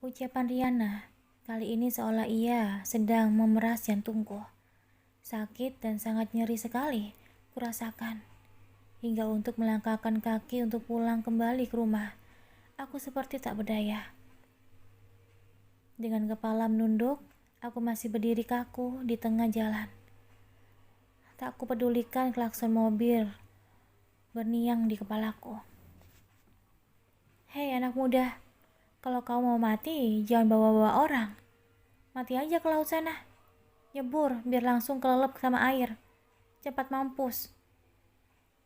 Ucapan Riana kali ini seolah ia sedang memeras jantungku. Sakit dan sangat nyeri sekali kurasakan. Hingga untuk melangkahkan kaki untuk pulang kembali ke rumah, aku seperti tak berdaya. Dengan kepala menunduk, aku masih berdiri kaku di tengah jalan. Tak kupedulikan klakson mobil berniang di kepalaku. Hei anak muda, kalau kau mau mati, jangan bawa-bawa orang. Mati aja ke laut sana. Nyebur biar langsung kelelep sama air. Cepat mampus.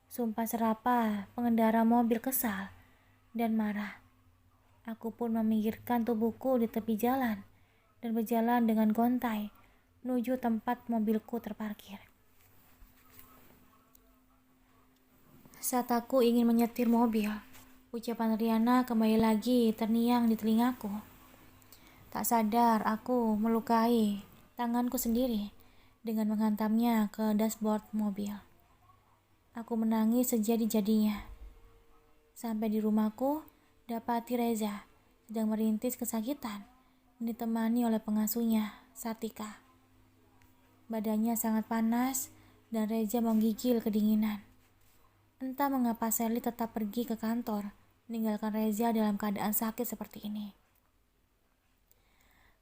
Sumpah serapah pengendara mobil kesal dan marah. Aku pun meminggirkan tubuhku di tepi jalan dan berjalan dengan gontai menuju tempat mobilku terparkir. Saat aku ingin menyetir mobil, ucapan Riana kembali lagi terniang di telingaku. Tak sadar aku melukai tanganku sendiri dengan menghantamnya ke dashboard mobil. Aku menangis sejadi-jadinya. Sampai di rumahku, dapati Reza sedang merintis kesakitan dan ditemani oleh pengasuhnya, Sartika. Badannya sangat panas dan Reza menggigil kedinginan. Entah mengapa Sally tetap pergi ke kantor, meninggalkan Reza dalam keadaan sakit seperti ini.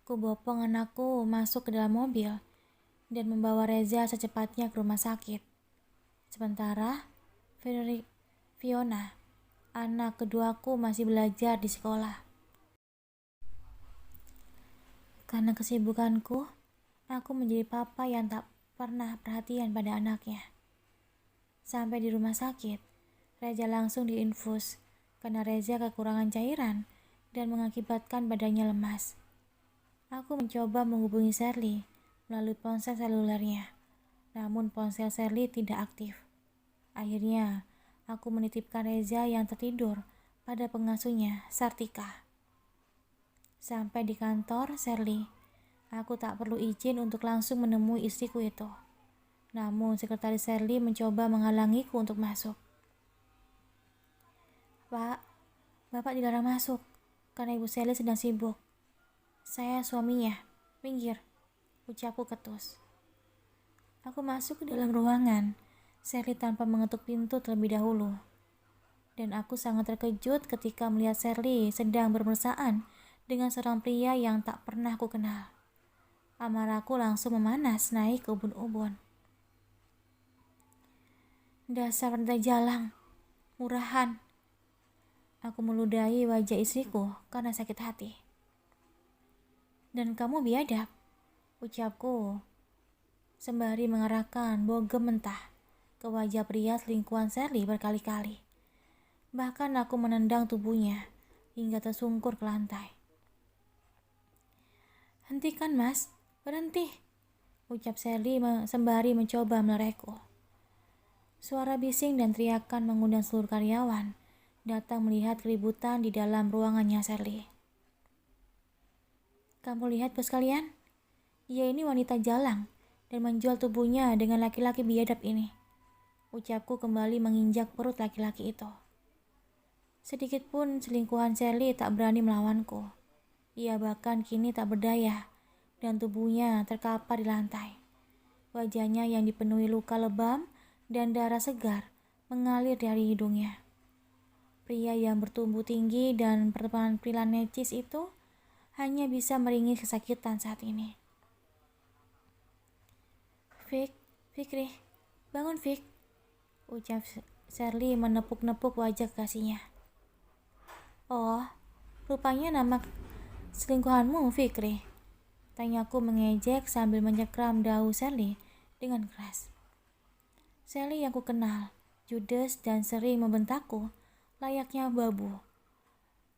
Kubopong anakku masuk ke dalam mobil dan membawa Reza secepatnya ke rumah sakit. Sementara Fiona, anak keduaku, masih belajar di sekolah. Karena kesibukanku, aku menjadi papa yang tak pernah perhatian pada anaknya. Sampai di rumah sakit, Reza langsung diinfus karena Reza kekurangan cairan dan mengakibatkan badannya lemas. Aku mencoba menghubungi Shirley melalui ponsel selulernya, namun ponsel Shirley tidak aktif. Akhirnya, aku menitipkan Reza yang tertidur pada pengasuhnya, Sartika. Sampai di kantor Shirley, aku tak perlu izin untuk langsung menemui istriku itu. Namun, sekretaris Shirley mencoba menghalangiku untuk masuk. Pak, Bapak dilarang masuk karena Ibu Shirley sedang sibuk. Saya suaminya, minggir, ucapku ketus. Aku masuk ke dalam ruangan, Shirley tanpa mengetuk pintu terlebih dahulu. Dan aku sangat terkejut ketika melihat Shirley sedang bermesraan dengan seorang pria yang tak pernah aku kenal. Amarahku langsung memanas naik ke ubun-ubun. Dasar wanita jalang, murahan. Aku meludahi wajah istriku karena sakit hati. Dan kamu biadab, ucapku sembari mengarahkan bogem mentah ke wajah pria selingkuhan Shirley berkali-kali. Bahkan aku menendang tubuhnya hingga tersungkur ke lantai. Hentikan mas, berhenti, ucap Shirley sembari mencoba meleraiku. Suara bising dan teriakan mengundang seluruh karyawan datang melihat keributan di dalam ruangannya Shirley. Kamu lihat bos kalian? Ia ini wanita jalang dan menjual tubuhnya dengan laki-laki biadab ini. Ucapku kembali menginjak perut laki-laki itu. Sedikitpun selingkuhan Shirley tak berani melawanku. Ia bahkan kini tak berdaya dan tubuhnya terkapar di lantai. Wajahnya yang dipenuhi luka lebam dan darah segar mengalir dari hidungnya. Pria yang bertumbuh tinggi dan berpenampilan necis itu hanya bisa meringis kesakitan saat ini. Fikri, bangun Fik, ucap Shirley menepuk-nepuk wajah kekasihnya. Oh, rupanya nama selingkuhanmu Fikri, tanyaku mengejek sambil menyekram dahu Shirley dengan keras. Shirley yang ku kenal, judes dan sering membentakku layaknya babu.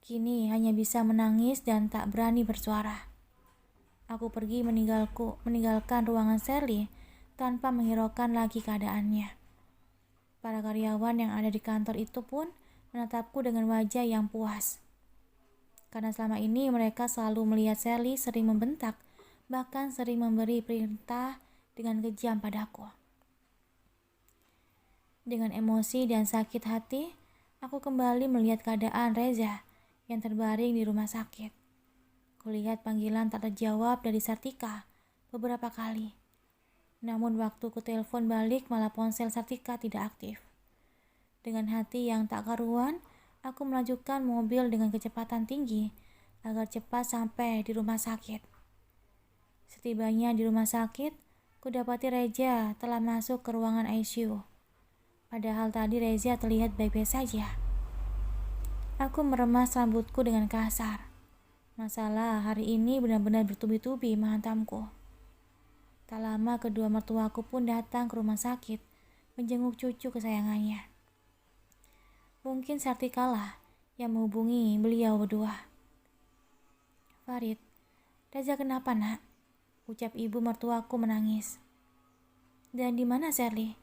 Kini hanya bisa menangis dan tak berani bersuara. Aku pergi meninggalkan ruangan Shirley tanpa menghiraukan lagi keadaannya. Para karyawan yang ada di kantor itu pun menatapku dengan wajah yang puas. Karena selama ini mereka selalu melihat Shirley sering membentak, bahkan sering memberi perintah dengan kejam padaku. Dengan emosi dan sakit hati, aku kembali melihat keadaan Reza yang terbaring di rumah sakit. Kulihat panggilan tak terjawab dari Sartika beberapa kali. Namun waktu ku telepon balik malah ponsel Sartika tidak aktif. Dengan hati yang tak karuan, aku melajukan mobil dengan kecepatan tinggi agar cepat sampai di rumah sakit. Setibanya di rumah sakit, kudapati Reza telah masuk ke ruangan ICU. Padahal tadi Reza terlihat baik-baik saja. Aku meremas rambutku dengan kasar. Masalah hari ini benar-benar bertubi-tubi menghantamku. Tak lama kedua mertuaku pun datang ke rumah sakit menjenguk cucu kesayangannya. Mungkin Sartikalah yang menghubungi beliau berdua. "Farid, Reza kenapa nak?" ucap ibu mertuaku menangis. "Dan di mana Sherly?"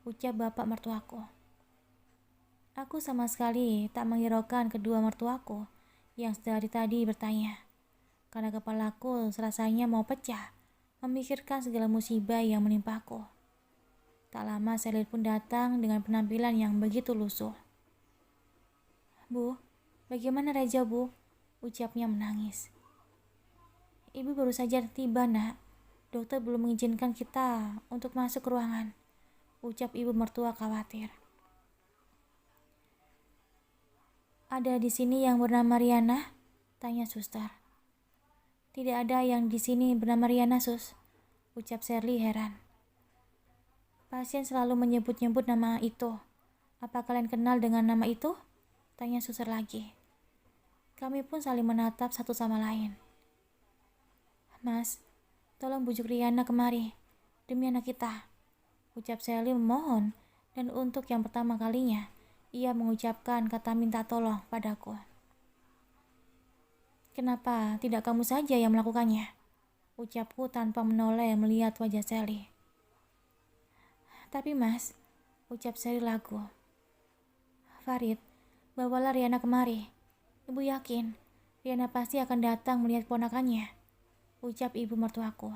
ucap bapak mertuaku. Aku sama sekali tak menghiraukan kedua mertuaku yang dari tadi bertanya, karena kepalaku serasanya mau pecah memikirkan segala musibah yang menimpaku. Tak lama Sherly pun datang dengan penampilan yang begitu lusuh. "Bu, bagaimana Reza, Bu?" ucapnya menangis. "Ibu baru saja tiba, nak. Dokter belum mengizinkan kita untuk masuk ke ruangan," ucap ibu mertua khawatir. "Ada di sini yang bernama Riana?" tanya suster. "Tidak ada yang di sini bernama Riana, Sus," ucap Sherly heran. "Pasien selalu menyebut-nyebut nama itu. Apa kalian kenal dengan nama itu?" tanya suster lagi. Kami pun saling menatap satu sama lain. "Mas, tolong bujuk Riana kemari, demi anak kita," ucap Sherly memohon, dan untuk yang pertama kalinya, ia mengucapkan kata minta tolong padaku. "Kenapa tidak kamu saja yang melakukannya?" ucapku tanpa menoleh melihat wajah Sherly. "Tapi mas," ucap Sherly ragu. "Farid, bawalah Riana kemari. Ibu yakin Riana pasti akan datang melihat ponakannya," ucap ibu mertuaku.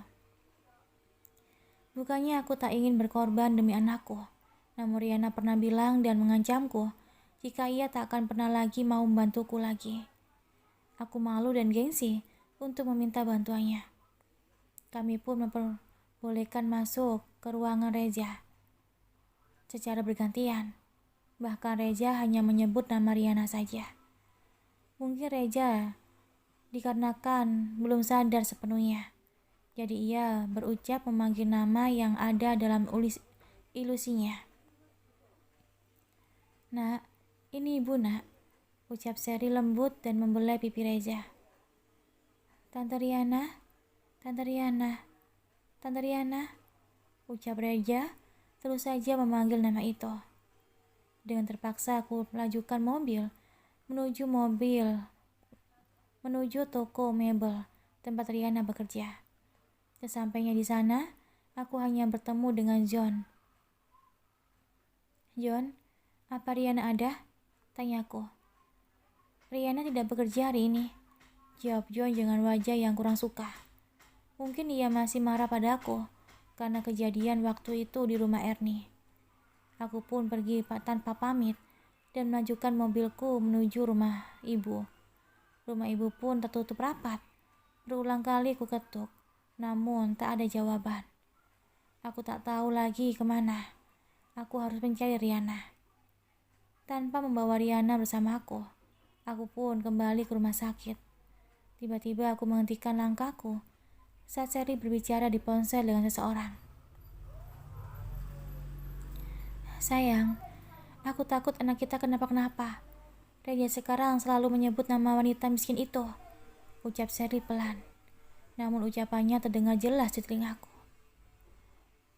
Bukannya aku tak ingin berkorban demi anakku, namun Riana pernah bilang dan mengancamku jika ia tak akan pernah lagi mau membantuku lagi. Aku malu dan gengsi untuk meminta bantuannya. Kami pun memperbolehkan masuk ke ruangan Reza secara bergantian. Bahkan Reza hanya menyebut nama Riana saja. Mungkin Reza dikarenakan belum sadar sepenuhnya, jadi ia berucap memanggil nama yang ada dalam ilusinya. "Nak, ini ibu, nak," ucap Sherly lembut dan membelai pipi Reza. "Tante Riana, Tante Riana, Tante Riana," ucap Reza terus saja memanggil nama itu. Dengan terpaksa aku melajukan mobil menuju toko mebel tempat Riana bekerja. Sesampainya di sana, aku hanya bertemu dengan John. "John, apa Riana ada?" tanyaku. "Riana tidak bekerja hari ini," jawab John dengan wajah yang kurang suka. Mungkin ia masih marah padaku karena kejadian waktu itu di rumah Ernie. Aku pun pergi tanpa pamit dan melanjutkan mobilku menuju rumah ibu. Rumah ibu pun tertutup rapat. Berulang kali ku ketuk, namun tak ada jawaban. Aku tak tahu lagi kemana. Aku harus mencari Riana. Tanpa membawa Riana bersama aku pun kembali ke rumah sakit. Tiba-tiba aku menghentikan langkahku saat Sherly berbicara di ponsel dengan seseorang. "Sayang, aku takut anak kita kenapa-kenapa. Reza sekarang selalu menyebut nama wanita miskin itu," ucap Sherly pelan. Namun ucapannya terdengar jelas di telingaku.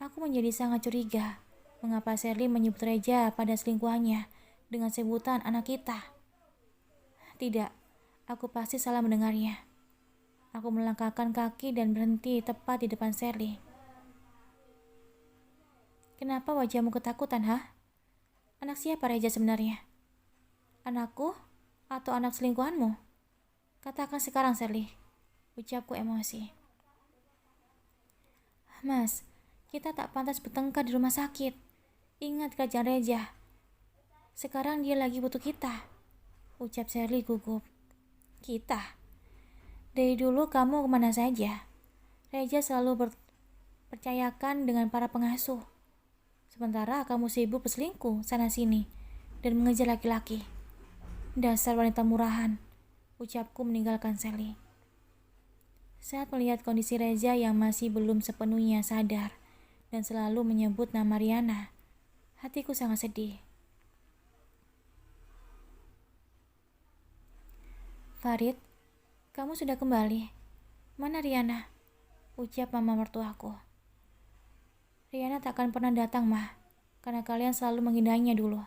Aku menjadi sangat curiga mengapa Sherly menyebut Reza pada selingkuhannya dengan sebutan anak kita. Tidak, aku pasti salah mendengarnya. Aku melangkahkan kaki dan berhenti tepat di depan Sherly. "Kenapa wajahmu ketakutan, ha? Anak siapa Reza sebenarnya? Anakku atau anak selingkuhanmu? Katakan sekarang, Sherly," ucapku emosi. "Mas, kita tak pantas bertengkar di rumah sakit. Ingat kerajaan Reza. Sekarang dia lagi butuh kita," ucap Sherly gugup. "Kita? Dari dulu kamu kemana saja? Reja selalu percayakan dengan para pengasuh. Sementara kamu sibuk berselingkuh sana-sini dan mengejar laki-laki. Dasar wanita murahan, ucapku meninggalkan Sally. Saat melihat kondisi Reza yang masih belum sepenuhnya sadar dan selalu menyebut nama Riana, hatiku sangat sedih. Farid, kamu sudah kembali. Mana Riana? Ucap mama mertuaku. Riana tak akan pernah datang, Mah, karena kalian selalu menghindarinya dulu.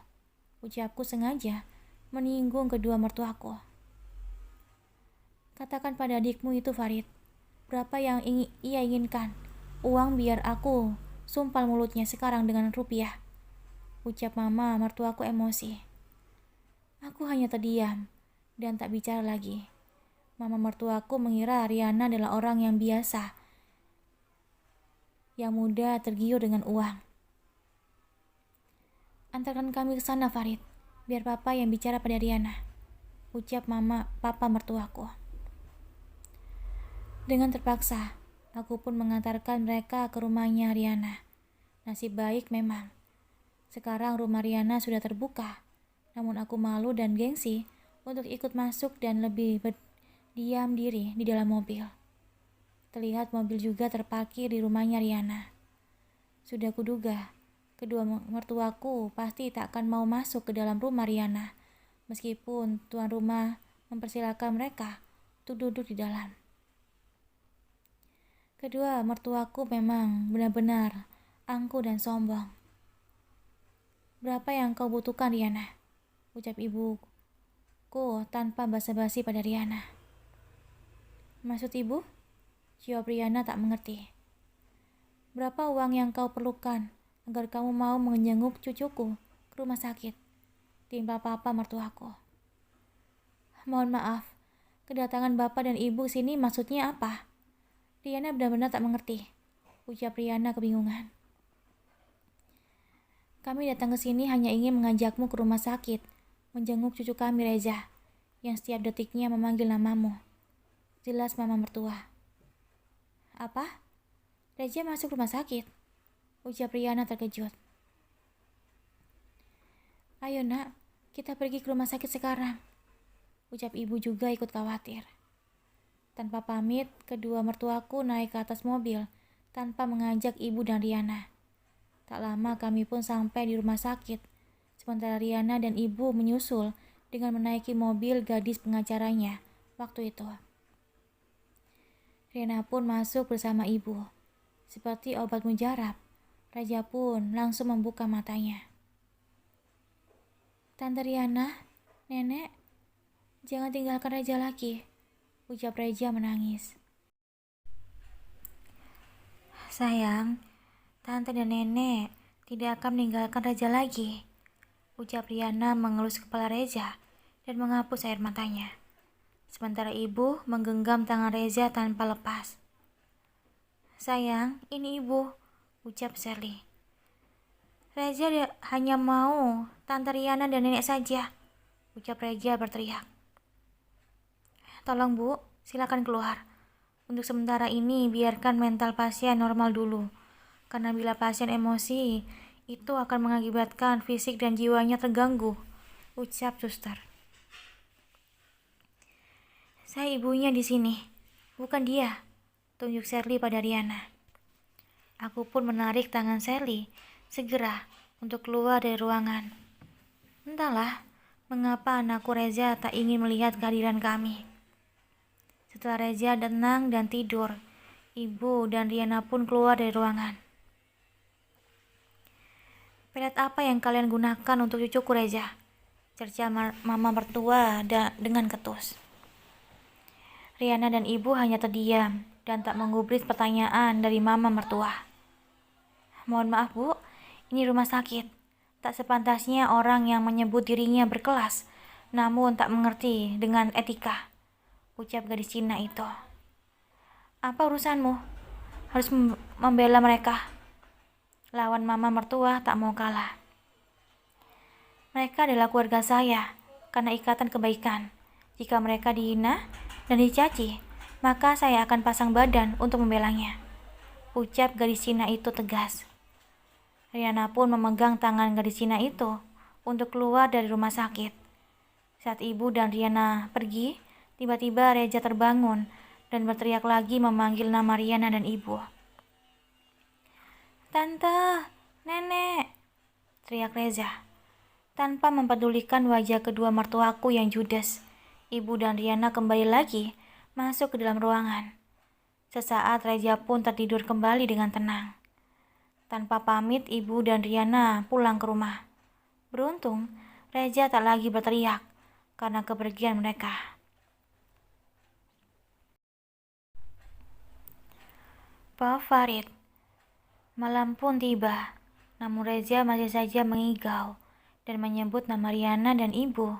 Ucapku sengaja menyinggung kedua mertuaku. Katakan pada adikmu itu, Farid, berapa yang ia inginkan. Uang biar aku sumpal mulutnya sekarang dengan rupiah. Ucap mama mertuaku emosi. Aku hanya terdiam dan tak bicara lagi. Mama mertuaku mengira Riana adalah orang yang biasa, yang mudah tergiur dengan uang. Antarkan kami ke sana, Farid, biar papa yang bicara pada Riana, ucap papa mertuaku. Dengan terpaksa, aku pun mengantarkan mereka ke rumahnya Riana. Nasib baik memang. Sekarang rumah Riana sudah terbuka, namun aku malu dan gengsi untuk ikut masuk dan lebih berdiam diri di dalam mobil. Terlihat mobil juga terparkir di rumahnya Riana. Sudah kuduga, kedua mertuaku pasti tak akan mau masuk ke dalam rumah Riana, meskipun tuan rumah mempersilakan mereka untuk duduk di dalam. Kedua mertuaku memang benar-benar angkuh dan sombong. Berapa yang kau butuhkan, Riana? Ucap ibuku tanpa basa-basi pada Riana. Maksud ibu? Jawab Riana tak mengerti. Berapa uang yang kau perlukan agar kamu mau menjenguk cucuku ke rumah sakit? Timpa papa mertuaku. Mohon maaf, kedatangan bapak dan ibu sini maksudnya apa? Riana benar-benar tak mengerti. Ucap Riana kebingungan. Kami datang ke sini hanya ingin mengajakmu ke rumah sakit, menjenguk cucu kami Reza, yang setiap detiknya memanggil namamu. Jelas mama mertua. Apa? Reza masuk rumah sakit? Ucap Riana terkejut. Ayo nak, kita pergi ke rumah sakit sekarang. Ucap ibu juga ikut khawatir. Tanpa pamit, kedua mertuaku naik ke atas mobil tanpa mengajak ibu dan Riana. Tak lama kami pun sampai di rumah sakit, sementara Riana dan ibu menyusul dengan menaiki mobil gadis pengacaranya waktu itu. Riana pun masuk bersama ibu. Seperti obat mujarab, Raja pun langsung membuka matanya. Tante Riana, Nenek, jangan tinggalkan Raja lagi, ucap Raja menangis. Sayang, Tante dan Nenek tidak akan meninggalkan Raja lagi, ucap Riana mengelus kepala Reza dan menghapus air matanya. Sementara ibu menggenggam tangan Reza tanpa lepas. Sayang, ini ibu, ucap Sally. Reza hanya mau Tante Riana dan Nenek saja, ucap Reza berteriak. Tolong Bu, silakan keluar. Untuk sementara ini biarkan mental pasien normal dulu. Karena bila pasien emosi, itu akan mengakibatkan fisik dan jiwanya terganggu, ucap suster. Saya ibunya di sini, bukan dia, tunjuk Sally pada Riana. Aku pun menarik tangan Sally segera untuk keluar dari ruangan. Entahlah, mengapa anakku Reza tak ingin melihat kehadiran kami. Setelah Reza tenang dan tidur, ibu dan Riana pun keluar dari ruangan. Pelet apa yang kalian gunakan untuk cucuku Reza? Cerca mama mertua dengan ketus. Riana dan ibu hanya terdiam dan tak menggubris pertanyaan dari mama mertua. Mohon maaf Bu, ini rumah sakit. Tak sepantasnya orang yang menyebut dirinya berkelas, namun tak mengerti dengan etika, ucap gadis Cina itu. Apa urusanmu? Harus membela mereka. Lawan mama mertua tak mau kalah. Mereka adalah keluarga saya karena ikatan kebaikan. Jika mereka dihina dan dicaci, maka saya akan pasang badan untuk membelanya, ucap gadis Cina itu tegas. Riana pun memegang tangan gadis Cina itu untuk keluar dari rumah sakit. Saat ibu dan Riana pergi, tiba-tiba Reza terbangun dan berteriak lagi memanggil nama Riana dan ibu. "Tante, nenek," teriak Reza. Tanpa mempedulikan wajah kedua mertuaku yang judes, ibu dan Riana kembali lagi masuk ke dalam ruangan. Sesaat Reza pun tertidur kembali dengan tenang. Tanpa pamit, ibu dan Riana pulang ke rumah. Beruntung, Reza tak lagi berteriak karena kepergian mereka. Pak Farid. Malam pun tiba, namun Reza masih saja mengigau dan menyebut nama Riana dan ibu.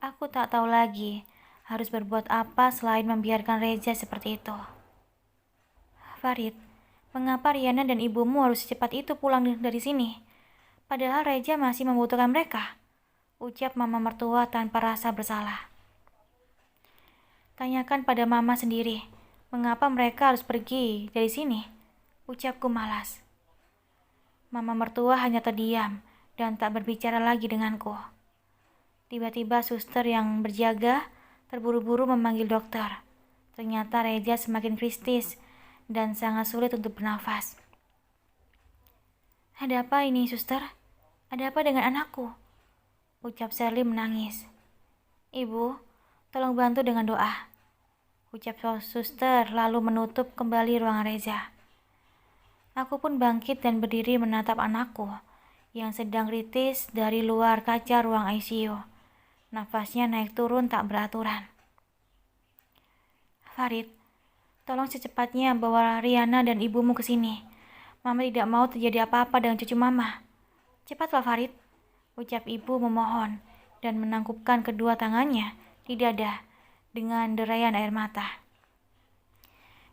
Aku tak tahu lagi harus berbuat apa selain membiarkan Reza seperti itu. "Farid, mengapa Riana dan ibumu harus secepat itu pulang dari sini? Padahal Reza masih membutuhkan mereka," ucap mama mertua tanpa rasa bersalah. "Tanyakan pada mama sendiri, mengapa mereka harus pergi dari sini," ucapku malas. Mama mertua hanya terdiam dan tak berbicara lagi denganku. Tiba-tiba suster yang berjaga terburu-buru memanggil dokter. Ternyata Reza semakin kritis dan sangat sulit untuk bernafas. "Ada apa ini, suster? Ada apa dengan anakku?" ucap Sherly menangis. "Ibu, tolong bantu dengan doa," ucap suster lalu menutup kembali ruangan Reza. Aku pun bangkit dan berdiri menatap anakku yang sedang kritis dari luar kaca ruang ICU. Nafasnya naik turun tak beraturan. "Farid, tolong secepatnya bawa Riana dan ibumu ke sini. Mama tidak mau terjadi apa-apa dengan cucu mama. Cepatlah Farid," ucap ibu memohon dan menangkupkan kedua tangannya di dada dengan derayan air mata.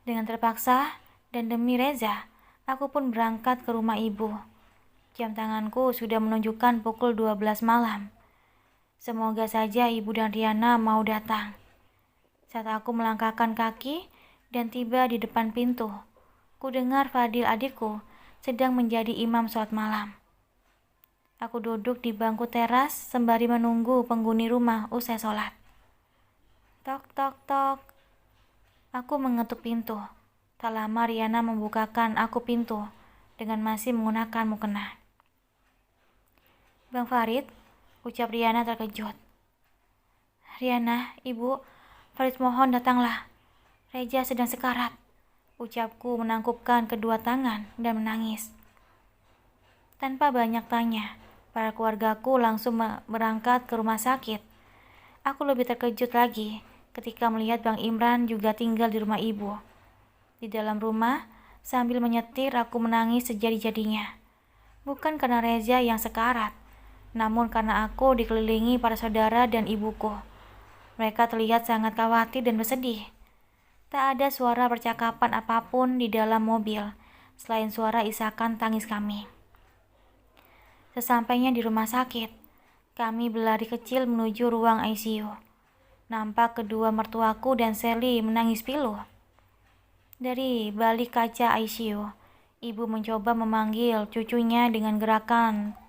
Dengan terpaksa dan demi Reza, aku pun berangkat ke rumah ibu. Jam tanganku sudah menunjukkan pukul 12 malam. Semoga saja ibu dan Riana mau datang. Saat aku melangkahkan kaki dan tiba di depan pintu, ku dengar Fadil adikku sedang menjadi imam sholat malam. Aku duduk di bangku teras sembari menunggu penghuni rumah usai sholat. Tok tok tok. Aku mengetuk pintu. Tak lama Riana membukakan aku pintu dengan masih menggunakan mukena. "Bang Farid," ucap Riana terkejut. "Riana, ibu, Farid mohon datanglah. Reza sedang sekarat," ucapku menangkupkan kedua tangan dan menangis. Tanpa banyak tanya, para keluargaku langsung berangkat ke rumah sakit. Aku lebih terkejut lagi ketika melihat Bang Imran juga tinggal di rumah ibu. Di dalam rumah, sambil menyetir aku menangis sejadi-jadinya. Bukan karena Reza yang sekarat, namun karena aku dikelilingi para saudara dan ibuku. Mereka terlihat sangat khawatir dan bersedih. Tak ada suara percakapan apapun di dalam mobil, selain suara isakan tangis kami. Sesampainya di rumah sakit, kami berlari kecil menuju ruang ICU. Nampak kedua mertuaku dan Sherly menangis pilu. Dari balik kaca ICU, ibu mencoba memanggil cucunya dengan gerakan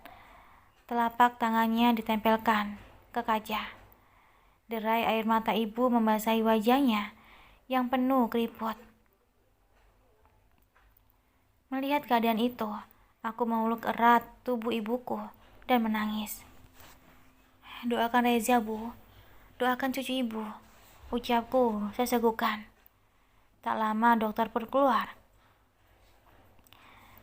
telapak tangannya ditempelkan ke kaca. Derai air mata ibu membasahi wajahnya yang penuh keriput. Melihat keadaan itu, aku memeluk erat tubuh ibuku dan menangis. "Doakan Reza, Bu. Doakan cucu ibu," ucapku sesegukan. Tak lama dokter pun keluar.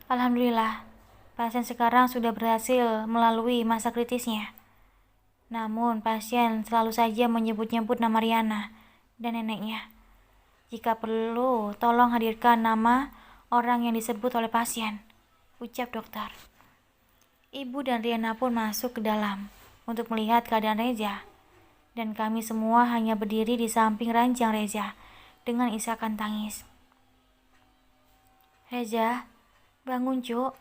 Alhamdulillah, pasien sekarang sudah berhasil melalui masa kritisnya. Namun pasien selalu saja menyebut-nyebut nama Riana dan neneknya. Jika perlu, tolong hadirkan nama orang yang disebut oleh pasien, ucap dokter. Ibu dan Riana pun masuk ke dalam untuk melihat keadaan Reza, dan kami semua hanya berdiri di samping ranjang Reza dengan isakan tangis. "Reza, bangun Cuk,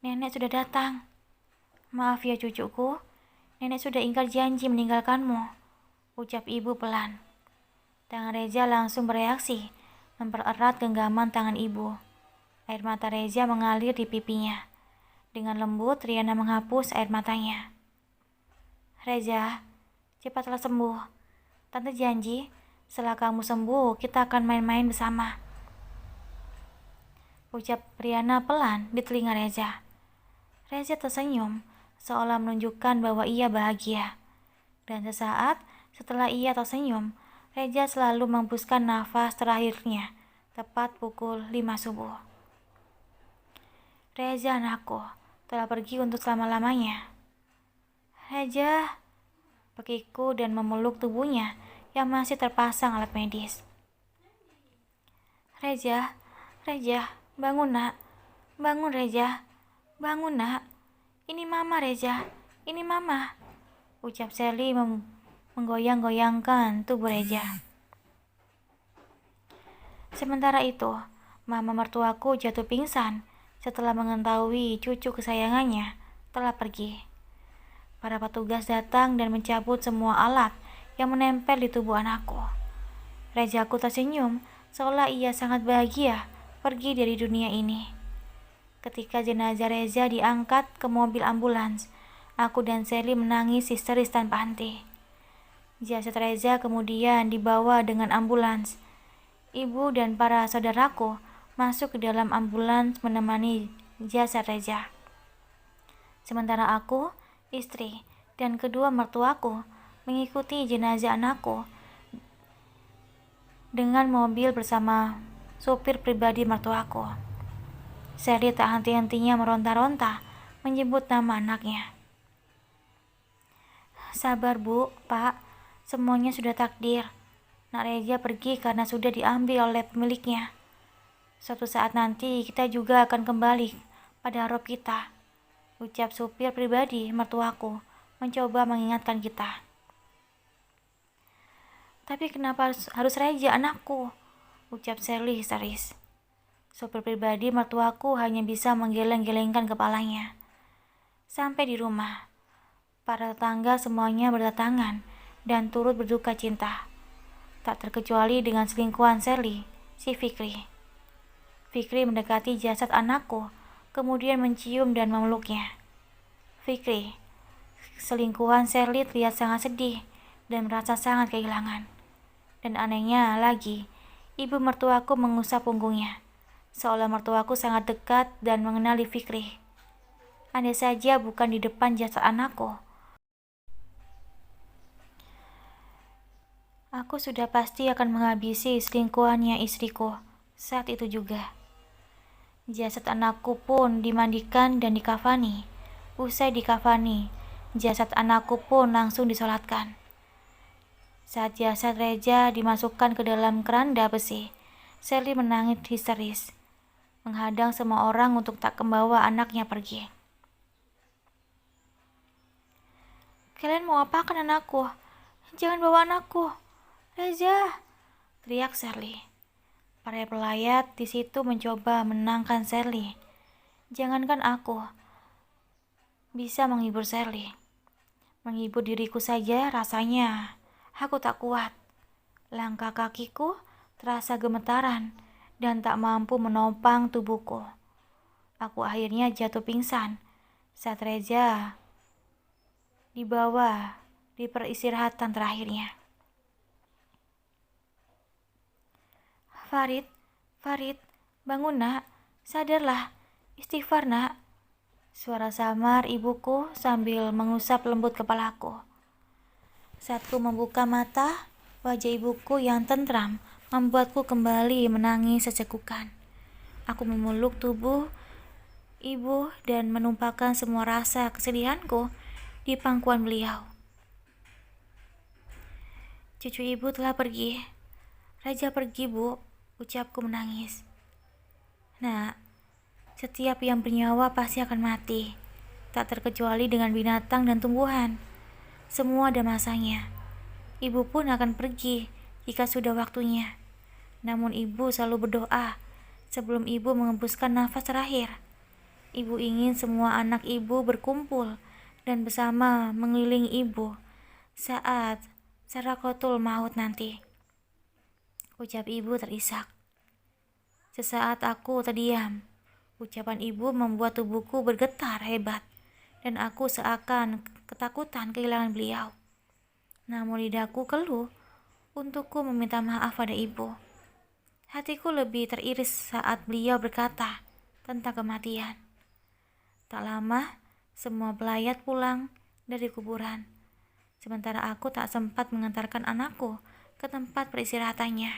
nenek sudah datang." "Maaf ya cucuku, nenek sudah ingkar janji meninggalkanmu," ucap ibu pelan. Tangan Reza langsung bereaksi, mempererat genggaman tangan ibu. Air mata Reza mengalir di pipinya. Dengan lembut, Riana menghapus air matanya. Reza, cepatlah sembuh. Tante janji, setelah kamu sembuh, kita akan main-main bersama. Ucap Riana pelan di telinga Reza. Reza tersenyum, seolah menunjukkan bahwa ia bahagia. Dan sesaat setelah ia tersenyum, Reza selalu menghembuskan nafas terakhirnya, tepat pukul 5 subuh. Reza anakku, telah pergi untuk selama-lamanya. Reza, pekiku dan memeluk tubuhnya yang masih terpasang alat medis. Reza, bangun nak, bangun Reza, bangun nak, ini mama Reza, ini mama, ucap Sally menggoyang-goyangkan tubuh Reza. Sementara itu, mama mertuaku jatuh pingsan setelah mengetahui cucu kesayangannya telah pergi. Para petugas datang dan mencabut semua alat yang menempel di tubuh anakku. Rezaku tersenyum seolah ia sangat bahagia pergi dari dunia ini. Ketika jenazah Reza diangkat ke mobil ambulans, aku dan Sally menangis histeris tanpa henti. Jasad Reza kemudian dibawa dengan ambulans. Ibu dan para saudaraku masuk ke dalam ambulans menemani jasad Reza. Sementara aku, istri, dan kedua mertuaku mengikuti jenazah anakku dengan mobil bersama sopir pribadi mertuaku. Sally tak henti-hentinya meronta-ronta menyebut nama anaknya. Sabar bu, pak, semuanya sudah takdir. Nak Reza pergi karena sudah diambil oleh pemiliknya. Suatu saat nanti kita juga akan kembali pada roh kita, ucap supir pribadi mertuaku mencoba mengingatkan kita. Tapi kenapa harus Reza anakku? Ucap Sally histeris. Supir pribadi mertuaku hanya bisa menggeleng-gelengkan kepalanya. Sampai di rumah, para tetangga semuanya berdatangan dan turut berduka cinta. Tak terkecuali dengan selingkuhan Sally, si Fikri. Fikri mendekati jasad anakku, kemudian mencium dan memeluknya. Fikri, selingkuhan Sally terlihat sangat sedih dan merasa sangat kehilangan. Dan anehnya lagi, ibu mertuaku mengusap punggungnya, seolah mertuaku sangat dekat dan mengenali Fikri. Andai saja bukan di depan jasad anakku, aku sudah pasti akan menghabisi selingkuhannya istriku saat itu juga. Jasad anakku pun dimandikan dan dikafani. Usai dikafani, jasad anakku pun langsung disolatkan. Saat jasad Reza dimasukkan ke dalam keranda besi, Sally menangis histeris, menghadang semua orang untuk tak membawa anaknya pergi. Kalian mau apakan anakku? Jangan bawa anakku, Reza, teriak Sally. Para pelayat di situ mencoba menenangkan Sally. Jangankan aku bisa menghibur Sally, menghibur diriku saja rasanya aku tak kuat. Langkah kakiku terasa gemetaran dan tak mampu menopang tubuhku. Aku akhirnya jatuh pingsan saat Reza dibawa di peristirahatan terakhirnya. Farid, bangun nak, sadarlah, istighfar nak. Suara samar ibuku sambil mengusap lembut kepalaku. Saat ku membuka mata, wajah ibuku yang tentram membuatku kembali menangis secekukan. Aku memeluk tubuh ibu dan menumpahkan semua rasa kesedihanku di pangkuan beliau. Cucu ibu telah pergi. Raja pergi bu, ucapku menangis. Nah, setiap yang bernyawa pasti akan mati, tak terkecuali dengan binatang dan tumbuhan. Semua ada masanya. Ibu pun akan pergi jika sudah waktunya. Namun ibu selalu berdoa sebelum ibu mengembuskan nafas terakhir. Ibu ingin semua anak ibu berkumpul dan bersama mengelilingi ibu saat sakaratul maut nanti. ucap ibu terisak. Sesaat aku terdiam. Ucapan ibu membuat tubuhku bergetar hebat, dan aku seakan ketakutan kehilangan beliau. Namun lidahku keluh untukku meminta maaf pada ibu. Hatiku lebih teriris saat beliau berkata tentang kematian. Tak lama, semua pelayat pulang dari kuburan. Sementara aku tak sempat mengantarkan anakku ke tempat peristirahatannya.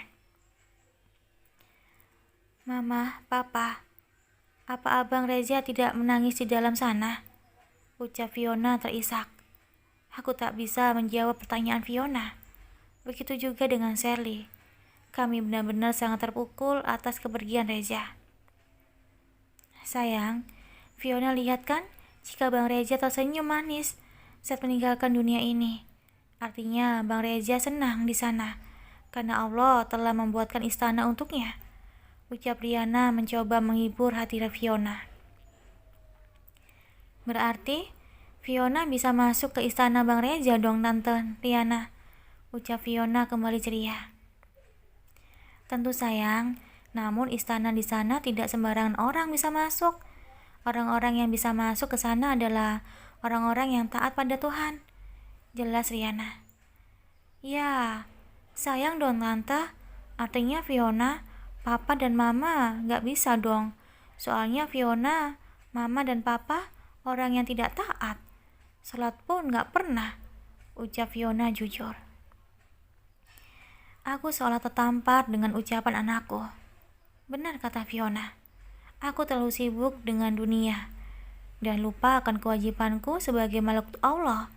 Mama, Papa, apa Abang Reza tidak menangis di dalam sana? Ucap Fiona terisak. Aku tak bisa menjawab pertanyaan Fiona. Begitu juga dengan Sherly. Kami benar-benar sangat terpukul atas kepergian Reza. Sayang, Fiona lihat kan jika Bang Reza tersenyum manis saat meninggalkan dunia ini. Artinya Bang Reza senang di sana karena Allah telah membuatkan istana untuknya. Ucap Riana mencoba menghibur hati Fiona. Berarti Fiona bisa masuk ke istana Bang Reza dong Tante Riana. Ucap Fiona kembali ceria. Tentu sayang, namun istana di sana tidak sembarangan orang bisa masuk. Orang-orang yang bisa masuk ke sana adalah orang-orang yang taat pada Tuhan. Jelas Riana. Ya, sayang dong Tante. Artinya Fiona, Papa dan Mama gak bisa dong. Soalnya Fiona, Mama dan Papa orang yang tidak taat. Salat pun gak pernah. Ucap Fiona jujur. Aku seolah tertampar dengan ucapan anakku. Benar kata Fiona. Aku terlalu sibuk dengan dunia dan lupa akan kewajibanku sebagai makhluk Allah.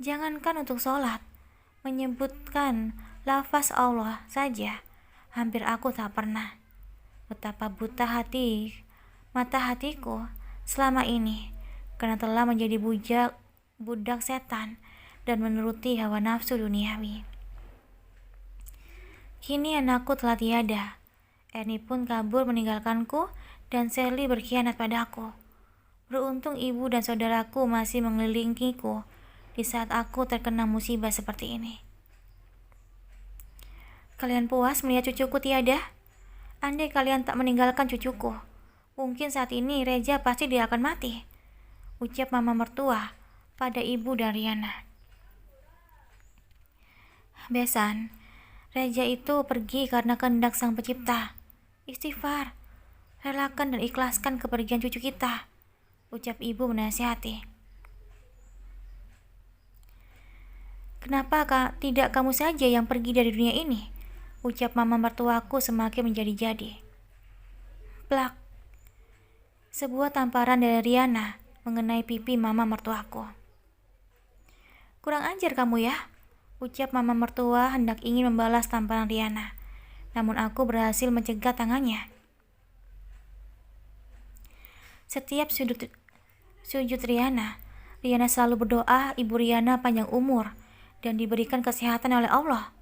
Jangankan untuk sholat, menyebutkan lafaz Allah saja, hampir aku tak pernah. Betapa buta mata hatiku selama ini, karena telah menjadi budak setan dan menuruti hawa nafsu duniawi. Kini anakku telah tiada. Ernie pun kabur meninggalkanku dan Sherly berkhianat padaku. Beruntung ibu dan saudaraku masih mengelilingiku di saat aku terkena musibah seperti ini. Kalian puas melihat cucuku tiada? Andai kalian tak meninggalkan cucuku, mungkin saat ini Reza pasti dia akan mati. Ucap mama mertua pada ibu dan Riana. Besan, Reza itu pergi karena kehendak Sang Pencipta. Istighfar, relakan dan ikhlaskan kepergian cucu kita. Ucap ibu menasihati. Kenapa tidak kamu saja yang pergi dari dunia ini? Ucap mama mertuaku semakin menjadi-jadi. Plak. Sebuah tamparan dari Riana mengenai pipi mama mertuaku. Kurang ajar kamu ya. Ucap mama mertua hendak ingin membalas tamparan Riana. Namun aku berhasil mencegah tangannya. Setiap sujud Riana selalu berdoa ibu Riana panjang umur dan diberikan kesehatan oleh Allah.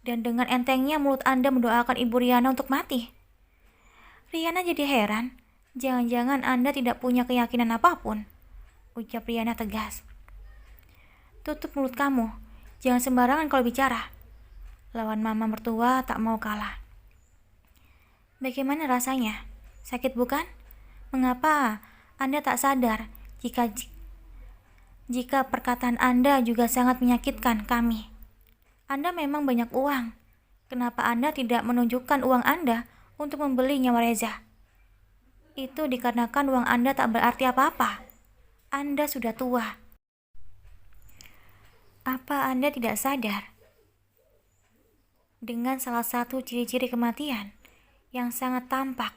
Dan dengan entengnya mulut Anda mendoakan ibu Riana untuk mati. Riana jadi heran, jangan-jangan Anda tidak punya keyakinan apapun. Ucap Riana tegas. Tutup mulut kamu, jangan sembarangan kalau bicara. Lawan mama mertua tak mau kalah. Bagaimana rasanya? Sakit bukan? Mengapa Anda tak sadar jika perkataan Anda juga sangat menyakitkan kami? Anda memang banyak uang. Kenapa Anda tidak menunjukkan uang Anda untuk membeli nyawa Reza? Itu dikarenakan uang Anda tak berarti apa-apa. Anda sudah tua. Apa Anda tidak sadar dengan salah satu ciri-ciri kematian yang sangat tampak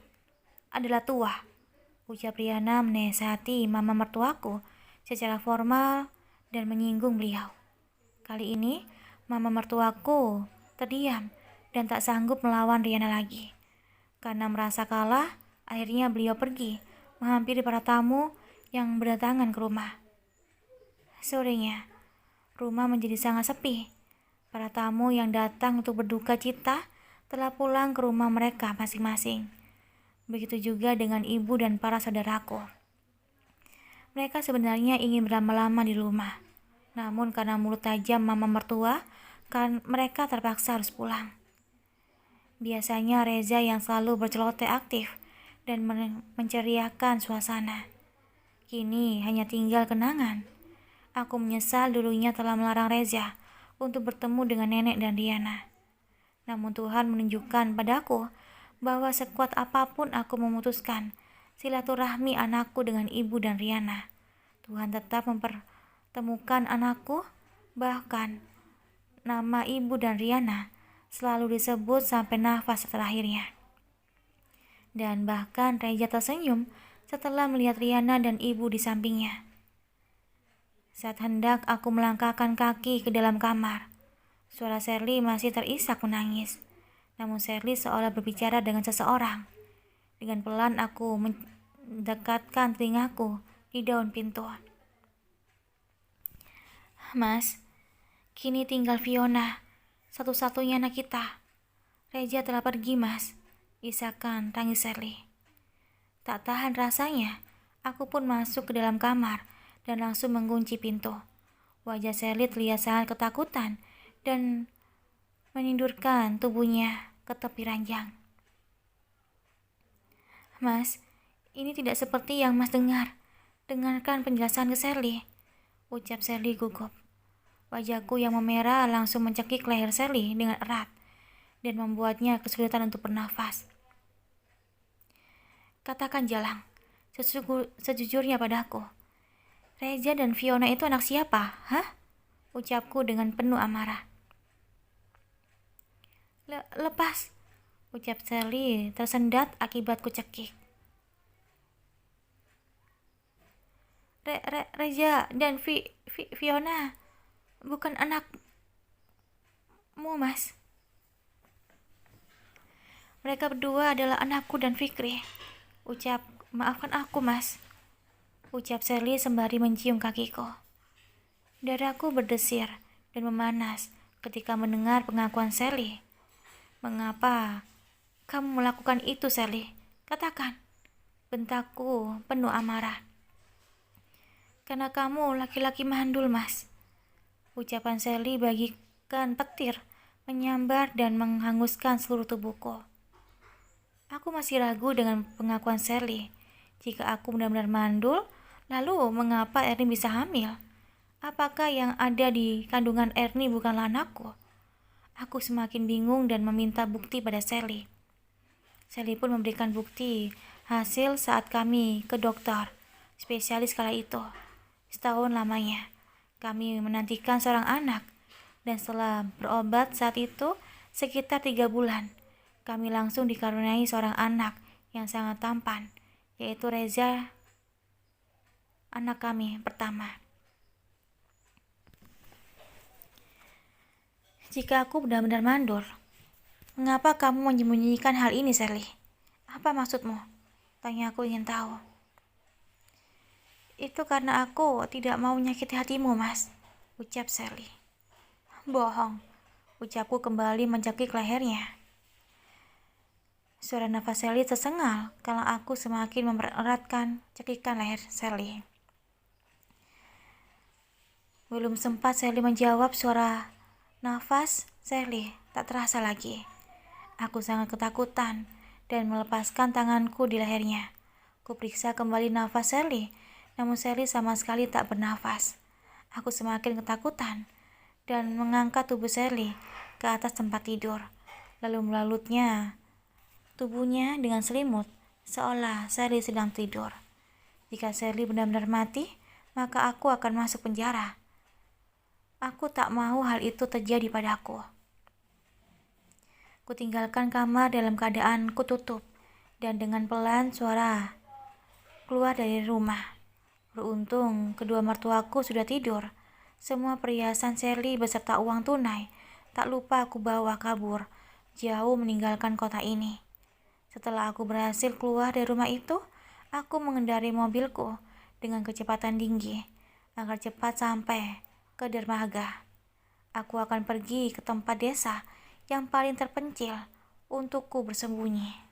adalah tua? Ucap Riana menasihati mama mertuaku secara formal dan menyinggung beliau. Kali ini mama mertuaku terdiam dan tak sanggup melawan Riana lagi. Karena merasa kalah, akhirnya beliau pergi menghampiri para tamu yang berdatangan ke rumah. Sorenya, rumah menjadi sangat sepi. Para tamu yang datang untuk berduka cita telah pulang ke rumah mereka masing-masing. Begitu juga dengan ibu dan para saudaraku. Mereka sebenarnya ingin berlama-lama di rumah. Namun karena mulut tajam mama mertua, mereka terpaksa harus pulang. Biasanya Reza yang selalu berceloteh aktif dan menceriakan suasana. Kini hanya tinggal kenangan. Aku menyesal dulunya telah melarang Reza untuk bertemu dengan nenek dan Diana. Namun Tuhan menunjukkan padaku bahwa sekuat apapun aku memutuskan silaturahmi anakku dengan ibu dan Riana, Tuhan tetap mempertemukan anakku. Bahkan nama ibu dan Riana selalu disebut sampai nafas terakhirnya. Dan bahkan Reza tersenyum setelah melihat Riana dan ibu di sampingnya. Saat hendak aku melangkahkan kaki ke dalam kamar, suara Sherly masih terisak menangis. Namun Sherly seolah berbicara dengan seseorang. Dengan pelan aku mendekatkan telingaku di daun pintu. Mas, kini tinggal Fiona, satu-satunya anak kita. Reza telah pergi, Mas, isakan tangis Sherly. Tak tahan rasanya, aku pun masuk ke dalam kamar dan langsung mengunci pintu. Wajah Sherly terlihat sangat ketakutan dan menindurkan tubuhnya ke tepi ranjang. Mas, ini tidak seperti yang Mas dengar. Dengarkan penjelasan ke Sherly, ucap Sherly gugup. Wajahku yang memerah langsung mencekik leher Sherly dengan erat dan membuatnya kesulitan untuk bernafas. Katakan Jalang, sejujurnya padaku. Reza dan Fiona itu anak siapa? Hah? Ucapku dengan penuh amarah. Lepas, ucap Sherly tersendat akibat kucekik. Reza dan Fiona bukan anakmu, Mas. Mereka berdua adalah anakku dan Fikri. Maafkan aku, Mas, ucap Sherly sembari mencium kakiku. Dadaku berdesir dan memanas ketika mendengar pengakuan Sherly. Mengapa kamu melakukan itu, Sherly? Katakan, bentakku penuh amarah. Karena kamu laki-laki mandul, Mas. Ucapan Sherly bagikan petir menyambar dan menghanguskan seluruh tubuhku. Aku masih ragu dengan pengakuan Sherly. Jika aku benar-benar mandul, lalu mengapa Ernie bisa hamil? Apakah yang ada di kandungan Ernie bukanlah anakku? Aku semakin bingung dan meminta bukti pada Sherly. Sherly pun memberikan bukti hasil saat kami ke dokter spesialis kala itu. Setahun lamanya kami menantikan seorang anak, dan setelah berobat saat itu sekitar 3 bulan, kami langsung dikaruniai seorang anak yang sangat tampan, yaitu Reza, anak kami pertama. Jika aku benar-benar mandul, mengapa kamu menyembunyikan hal ini, Sherly? Apa maksudmu? Tanya aku ingin tahu. Itu karena aku tidak mau menyakiti hatimu, Mas, ucap Sherly. Bohong, ucapku kembali mencekik lehernya. Suara nafas Sherly tersengal kalau aku semakin mempereratkan cekikan leher Sherly. Belum sempat Sherly menjawab, suara nafas Sherly tak terasa lagi. Aku sangat ketakutan dan melepaskan tanganku di lehernya. Kuperiksa kembali nafas Sherly, namun Sherly sama sekali tak bernafas. Aku semakin ketakutan dan mengangkat tubuh Sherly ke atas tempat tidur, lalu melalutnya tubuhnya dengan selimut, seolah Sherly sedang tidur. Jika Sherly benar-benar mati, maka aku akan masuk penjara. Aku tak mau hal itu terjadi padaku. Kutinggalkan kamar dalam keadaan kututup, dan dengan pelan suara keluar dari rumah. Beruntung kedua mertuaku sudah tidur. Semua perhiasan Sherly beserta uang tunai tak lupa aku bawa kabur, jauh meninggalkan kota ini. Setelah aku berhasil keluar dari rumah itu, aku mengendarai mobilku dengan kecepatan tinggi agar cepat sampai ke dermaga. Aku akan pergi ke tempat desa yang paling terpencil untukku bersembunyi.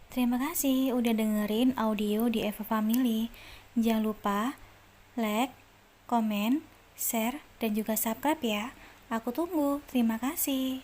Terima kasih udah dengerin audio di Eva Family. Jangan lupa like, komen, share, dan juga subscribe ya. Aku tunggu. Terima kasih.